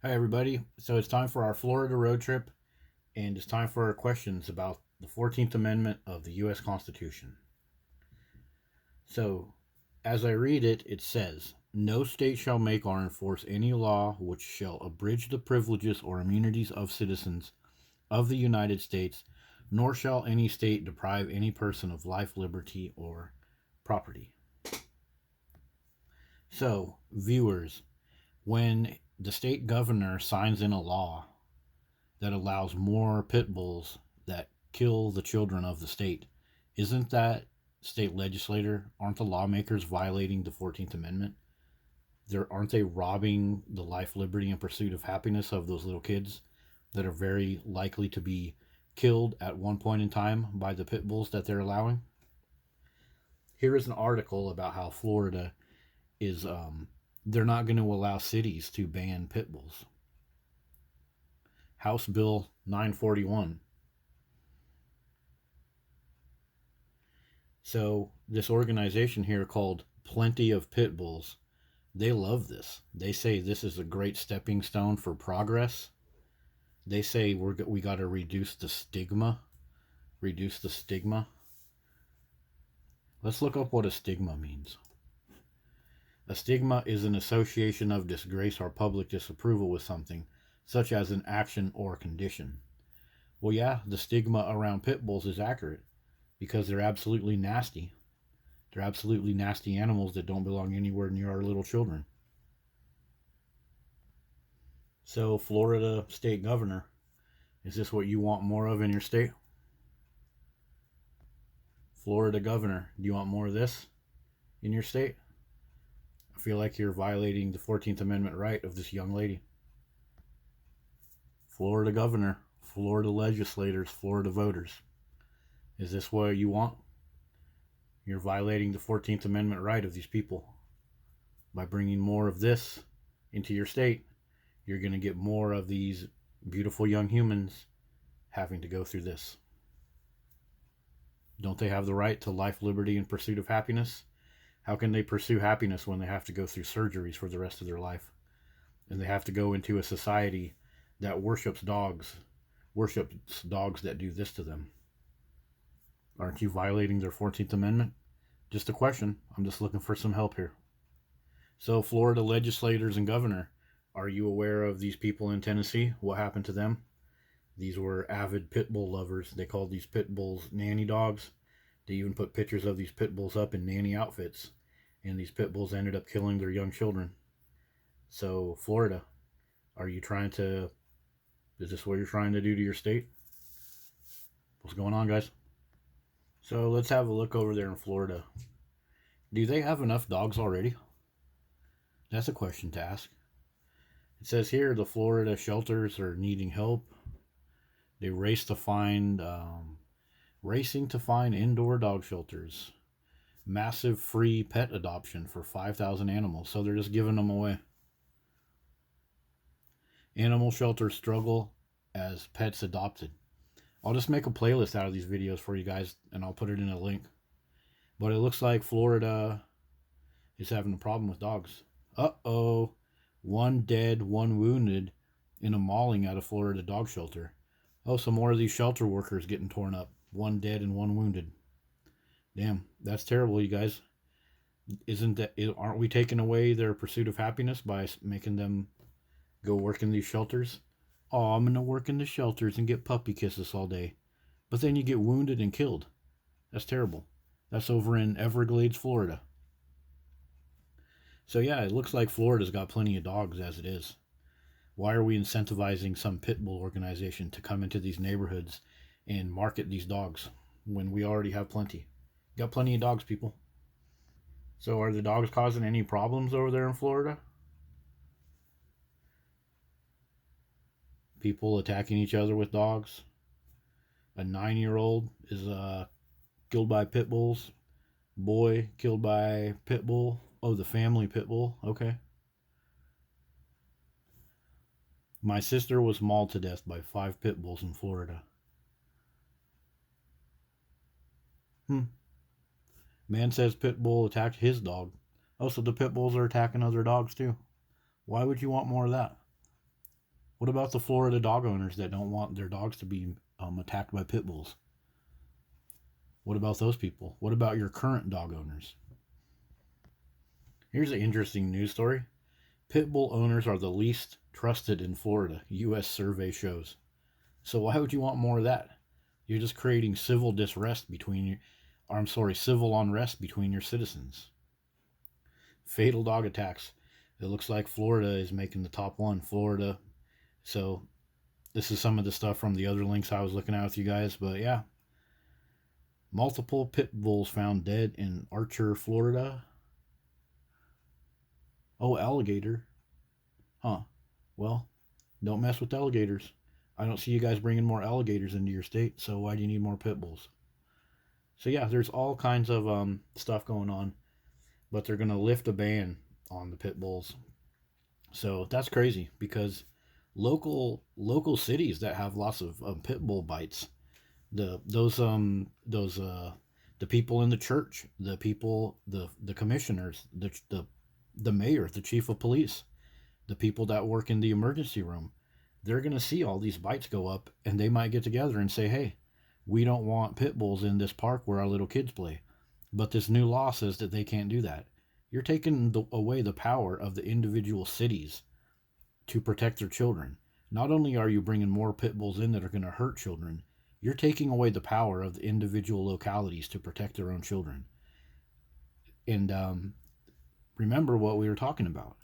Hi, everybody. So it's time for our Florida road trip, and it's time for our questions about the 14th Amendment of the U.S. Constitution. So, as I read it, it says, no state shall make or enforce any law which shall abridge the privileges or immunities of citizens of the United States, nor shall any state deprive any person of life, liberty, or property. So, viewers, when the state governor signs in a law that allows more pit bulls that kill the children of the state. Isn't that state legislator? Aren't the lawmakers violating the 14th Amendment? Aren't they robbing the life, liberty, and pursuit of happiness of those little kids that are very likely to be killed at one point in time by the pit bulls that they're allowing? Here is an article about how Florida is, they're not going to allow cities to ban pit bulls. House Bill 941. So this organization here called Plenty of Pit Bulls, they love this. They say this is a great stepping stone for progress. They say we got to reduce the stigma. Reduce the stigma. Let's look up what a stigma means. A stigma is an association of disgrace or public disapproval with something, such as an action or condition. Well, yeah, the stigma around pit bulls is accurate because they're absolutely nasty. They're absolutely nasty animals that don't belong anywhere near our little children. So, Florida state governor, is this what you want more of in your state? Florida governor, do you want more of this in your state? I feel like you're violating the 14th Amendment right of this young lady. Florida governor, Florida legislators, Florida voters, is this what you want? You're violating the 14th Amendment right of these people. By bringing more of this into your state, you're going to get more of these beautiful young humans having to go through this. Don't they have the right to life, liberty, and pursuit of happiness? How can they pursue happiness when they have to go through surgeries for the rest of their life? And they have to go into a society that worships dogs that do this to them. Aren't you violating their 14th Amendment? Just a question. I'm just looking for some help here. So, Florida legislators and governor, are you aware of these people in Tennessee? What happened to them? These were avid pit bull lovers. They called these pit bulls nanny dogs. They even put pictures of these pit bulls up in nanny outfits. And these pit bulls ended up killing their young children. So, Florida, is this what you're trying to do to your state? What's going on, guys? So, let's have a look over there in Florida. Do they have enough dogs already? That's a question to ask. It says here the Florida shelters are needing help. They racing to find indoor dog shelters. Massive free pet adoption for 5,000 animals. So they're just giving them away. Animal shelters struggle as pets adopted. I'll just make a playlist out of these videos for you guys and I'll put it in a link. But it looks like Florida is having a problem with dogs. Uh-oh. One dead, one wounded in a mauling at a Florida dog shelter. Oh, some more of these shelter workers getting torn up. One dead and one wounded. Damn, that's terrible, you guys. Aren't we taking away their pursuit of happiness by making them go work in these shelters? Oh, I'm going to work in the shelters and get puppy kisses all day. But then you get wounded and killed. That's terrible. That's over in Everglades, Florida. So yeah, it looks like Florida's got plenty of dogs as it is. Why are we incentivizing some pit bull organization to come into these neighborhoods and market these dogs when we already have plenty? Got plenty of dogs, people. So are the dogs causing any problems over there in Florida? People attacking each other with dogs. A 9-year-old is killed by pit bulls. Boy killed by pit bull. Oh, the family pit bull. Okay. My sister was mauled to death by 5 pit bulls in Florida. Man says pit bull attacked his dog. Oh, so the pit bulls are attacking other dogs too. Why would you want more of that? What about the Florida dog owners that don't want their dogs to be attacked by pit bulls? What about those people? What about your current dog owners? Here's an interesting news story. Pit bull owners are the least trusted in Florida, U.S. survey shows. So why would you want more of that? You're just creating civil unrest between your citizens. Fatal dog attacks. It looks like Florida is making the top one. Florida. So this is some of the stuff from the other links I was looking at with you guys. But yeah, multiple pit bulls found dead in Archer, Florida. Oh, alligator. Huh. Well, don't mess with alligators. I don't see you guys bringing more alligators into your state, so why do you need more pit bulls? So yeah, there's all kinds of stuff going on, but they're gonna lift a ban on the pit bulls. So that's crazy because local cities that have lots of pit bull bites, the people in the church, the commissioners, the mayor, the chief of police, the people that work in the emergency room, they're going to see all these bites go up and they might get together and say, hey, we don't want pit bulls in this park where our little kids play. But this new law says that they can't do that. You're taking away the power of the individual cities to protect their children. Not only are you bringing more pit bulls in that are going to hurt children, you're taking away the power of the individual localities to protect their own children. And remember what we were talking about,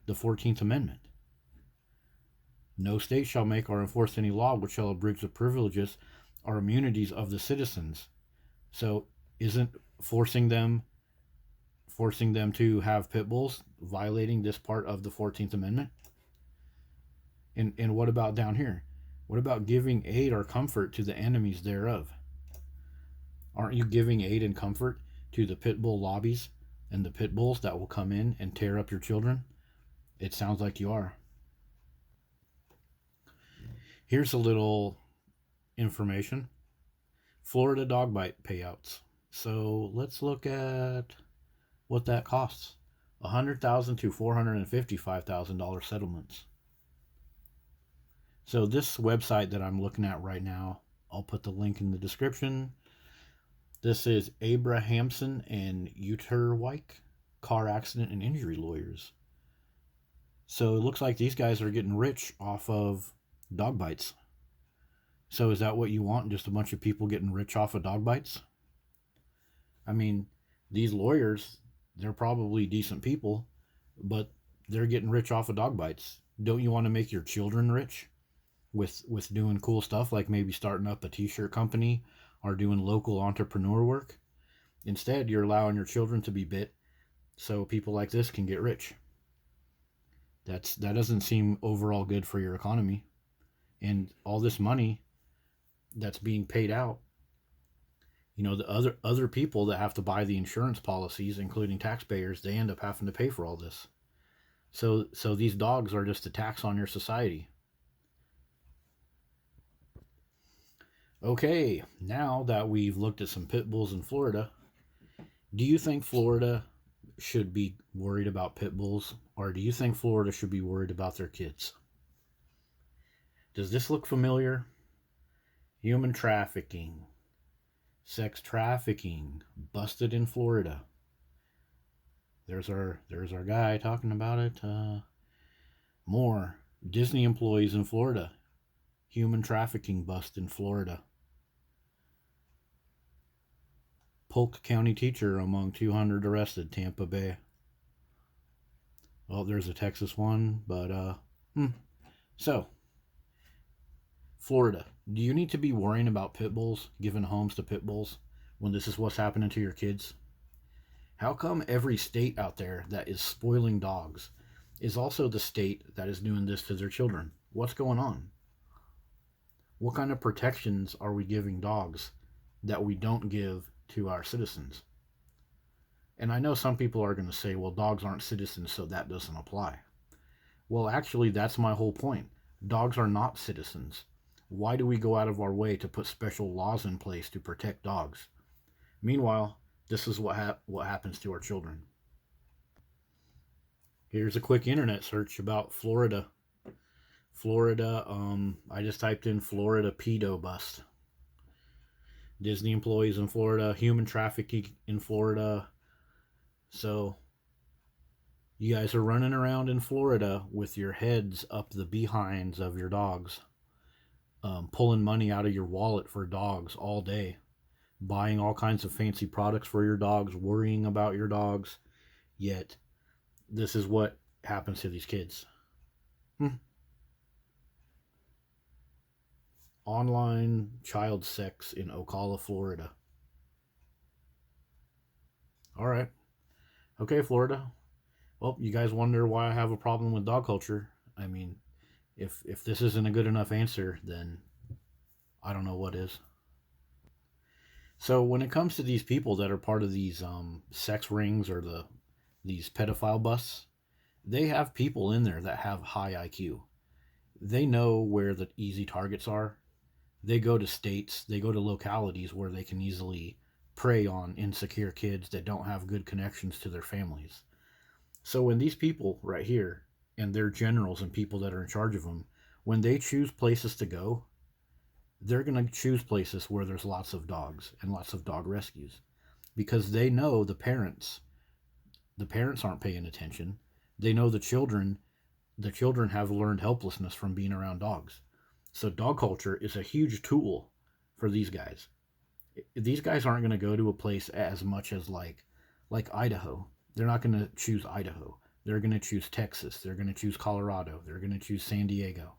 the 14th Amendment. No state shall make or enforce any law which shall abridge the privileges or immunities of the citizens. So isn't forcing them to have pit bulls violating this part of the 14th Amendment? And what about down here? What about giving aid or comfort to the enemies thereof? Aren't you giving aid and comfort to the pit bull lobbies and the pit bulls that will come in and tear up your children? It sounds like you are. Here's a little information. Florida dog bite payouts. So let's look at what that costs. $100,000 to $455,000 settlements. So this website that I'm looking at right now, I'll put the link in the description. This is Abrahamson and Uterwyk, car accident and injury lawyers. So it looks like these guys are getting rich off of dog bites. So is that what you want? Just a bunch of people getting rich off of dog bites? I mean, these lawyers, they're probably decent people, but they're getting rich off of dog bites. Don't you want to make your children rich with doing cool stuff like maybe starting up a t-shirt company or doing local entrepreneur work? Instead, you're allowing your children to be bit so people like this can get rich. That doesn't seem overall good for your economy. And all this money that's being paid out, you know, the other people that have to buy the insurance policies, including taxpayers, they end up having to pay for all this. So these dogs are just a tax on your society. Okay, now that we've looked at some pit bulls in Florida, do you think Florida should be worried about pit bulls, or do you think Florida should be worried about their kids? Does this look familiar? Human trafficking, sex trafficking, busted in Florida. There's our guy talking about it. More Disney employees in Florida, human trafficking bust in Florida. Polk County teacher among 200 arrested, Tampa Bay. Well, there's a Texas one, but So, Florida, do you need to be worrying about pit bulls, giving homes to pit bulls, when this is what's happening to your kids? How come every state out there that is spoiling dogs is also the state that is doing this to their children? What's going on? What kind of protections are we giving dogs that we don't give to our citizens? And I know some people are going to say, well, dogs aren't citizens, so that doesn't apply. Well, actually, that's my whole point. Dogs are not citizens. Why do we go out of our way to put special laws in place to protect dogs? Meanwhile, this is what happens to our children. Here's a quick internet search about Florida. Florida, I just typed in Florida pedo bust. Disney employees in Florida, human trafficking in Florida. So you guys are running around in Florida with your heads up the behinds of your dogs, pulling money out of your wallet for dogs all day, buying all kinds of fancy products for your dogs, worrying about your dogs. Yet, this is what happens to these kids. Online child sex in Ocala, Florida. All right. Okay, Florida. Well, you guys wonder why I have a problem with dog culture. I mean, if this isn't a good enough answer, then I don't know what is. So when it comes to these people that are part of these sex rings or these pedophile busts, they have people in there that have high IQ. They know where the easy targets are. They go to states, they go to localities where they can easily prey on insecure kids that don't have good connections to their families. So when these people right here and their generals and people that are in charge of them, when they choose places to go, they're going to choose places where there's lots of dogs and lots of dog rescues because they know the parents aren't paying attention. They know the children have learned helplessness from being around dogs. So dog culture is a huge tool for these guys. These guys aren't going to go to a place as much as like Idaho. They're not going to choose Idaho. They're going to choose Texas. They're going to choose Colorado. They're going to choose San Diego.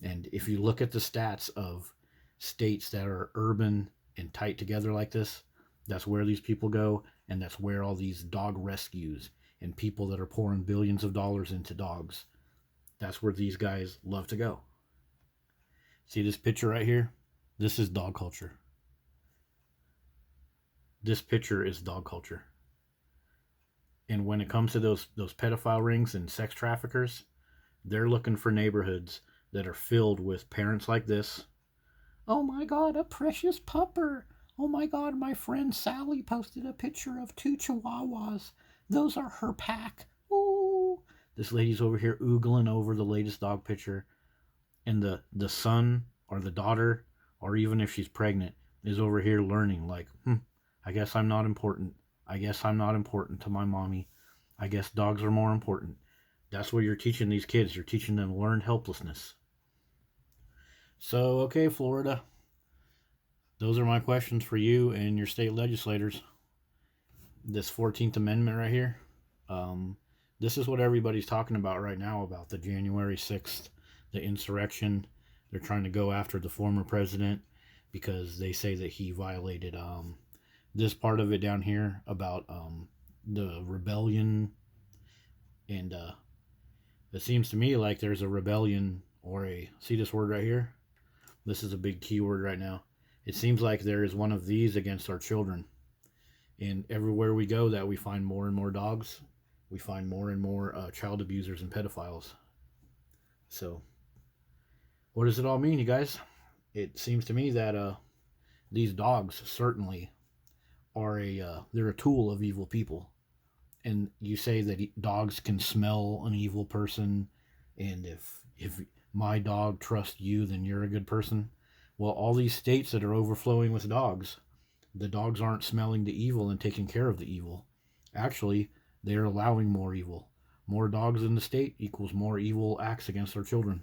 And if you look at the stats of states that are urban and tight together like this, that's where these people go, and that's where all these dog rescues and people that are pouring billions of dollars into dogs, that's where these guys love to go. See this picture right here? This is dog culture. This picture is dog culture. And when it comes to those pedophile rings and sex traffickers, they're looking for neighborhoods that are filled with parents like this. Oh my God, a precious pupper. Oh my God, my friend Sally posted a picture of 2 chihuahuas. Those are her pack. Ooh. This lady's over here oogling over the latest dog picture. And the son or the daughter, or even if she's pregnant, is over here learning like, I guess I'm not important. I guess I'm not important to my mommy. I guess dogs are more important. That's what you're teaching these kids. You're teaching them learned helplessness. So, okay, Florida. Those are my questions for you and your state legislators. This 14th Amendment right here. This is what everybody's talking about right now about the January 6th, the insurrection. They're trying to go after the former president because they say that he violated this part of it down here about the rebellion. And it seems to me like there's a rebellion see this word right here? This is a big keyword right now. It seems like there is one of these against our children. And everywhere we go that we find more and more dogs, we find more and more child abusers and pedophiles. So what does it all mean, you guys? It seems to me that these dogs certainly are they're a tool of evil people. And you say that dogs can smell an evil person, and if my dog trusts you, then you're a good person. Well, all these states that are overflowing with dogs, the dogs aren't smelling the evil and taking care of the evil. Actually, they're allowing more evil. More dogs in the state equals more evil acts against our children.